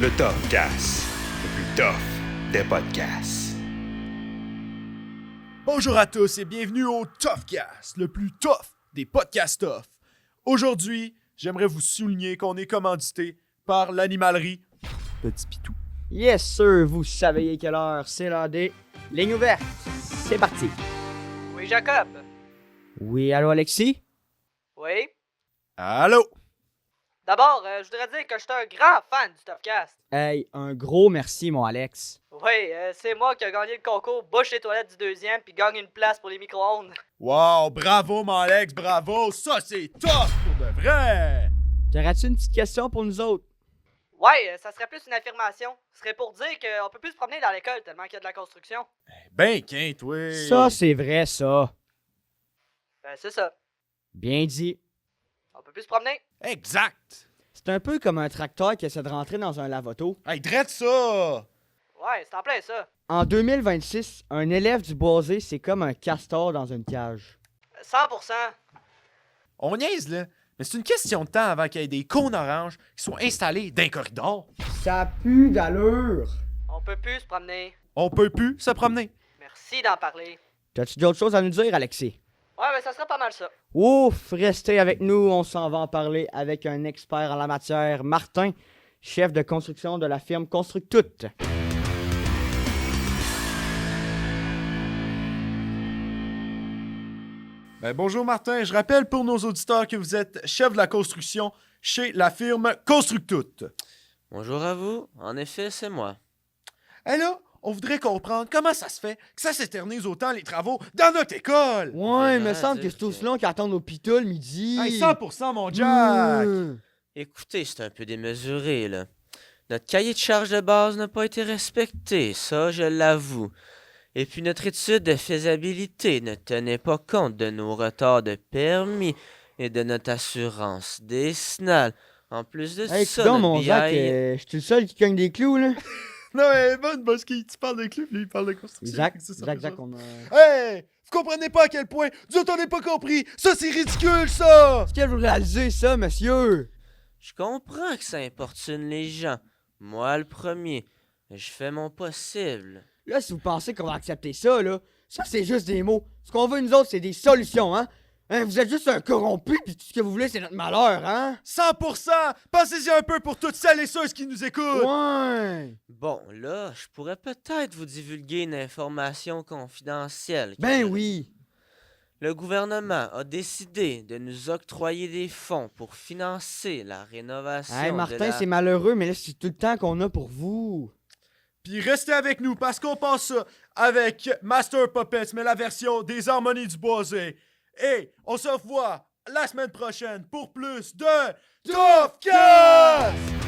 le Toughcast, le plus tough des podcasts. Bonjour à tous et bienvenue au Toughcast, le plus tough des podcasts tough. Aujourd'hui, j'aimerais vous souligner qu'on est commandité par l'animalerie Petit Pitou. Yes sir, vous savez quelle heure, c'est l'heure des lignes ouvertes. C'est parti. Oui, Jacob. Oui, allô Alexis? Oui. Allô? D'abord, je voudrais dire que je suis un grand fan du Toughcast. Hey, un gros merci mon Alex. Oui, c'est moi qui ai gagné le concours Bouche les toilettes du deuxième puis gagne une place pour les micro-ondes. Wow, bravo mon Alex, bravo, ça c'est tough pour de vrai! T'aurais-tu une petite question pour nous autres? Ouais, ça serait plus une affirmation. Ce serait pour dire qu'on peut plus se promener dans l'école tellement qu'il y a de la construction. Ben quinte, oui. Ça, c'est vrai ça. Ben, c'est ça. Bien dit. On peut plus se promener. Exact! C'est un peu comme un tracteur qui essaie de rentrer dans un lave-auto. Hey, drette ça! Ouais, c'est en plein ça. En 2026, un élève du boisé, c'est comme un castor dans une cage. 100%. On niaise là, mais c'est une question de temps avant qu'il y ait des cônes oranges qui soient installés dans un corridor. Ça pue d'allure. On peut plus se promener. On peut plus se promener. Merci d'en parler. T'as-tu d'autres choses à nous dire, Alexis? Ouais, ben ça serait pas mal ça. Ouf, restez avec nous, on s'en va en parler avec un expert en la matière, Martin, chef de construction de la firme Constructute. Ben, bonjour Martin, je rappelle pour nos auditeurs que vous êtes chef de la construction chez la firme Constructute. Bonjour à vous. En effet, c'est moi. Et là, on voudrait comprendre comment ça se fait que ça s'éternise autant les travaux dans notre école. Ouais, il me Vraiment semble que dire c'est tous que- longs qui attendent au pito le midi. Hey, 100% mon Jack! Écoutez, c'est un peu démesuré, là. Notre cahier de charge de base n'a pas été respecté, ça, je l'avoue. Et puis notre étude de faisabilité ne tenait pas compte de nos retards de permis et de notre assurance décennale. En plus de Hey, ça, coudonc, notre mon BI... Zach, je suis le seul qui cogne des clous, là. Non, mais bonne, parce que tu parles de club, lui, il parle de construction. Zach, C'est ça, Zach, c'est Zach, ça. on a... Hey! Vous comprenez pas à quel point nous autres on n'est pas compris! Ça, c'est ridicule, ça! Est-ce que vous réalisez ça, monsieur? Je comprends que ça importune les gens. Moi, le premier. Je fais mon possible. Là, si vous pensez qu'on va accepter ça, là, ça, c'est juste des mots. Ce qu'on veut, nous autres, c'est des solutions, hein? Hein, vous êtes juste un corrompu, puis tout ce que vous voulez, c'est notre malheur, hein? 100%! Pensez-y un peu pour toutes celles et ceux qui nous écoutent! Ouais! Bon, là, je pourrais peut-être vous divulguer une information confidentielle. Ben oui! Le gouvernement a décidé de nous octroyer des fonds pour financer la rénovation Hey, de Martin, la... c'est malheureux, mais là, c'est tout le temps qu'on a pour vous. Puis restez avec nous parce qu'on passe ça avec Master Puppets, mais la version des harmonies du boisé. Et on se revoit la semaine prochaine pour plus de Toughcast!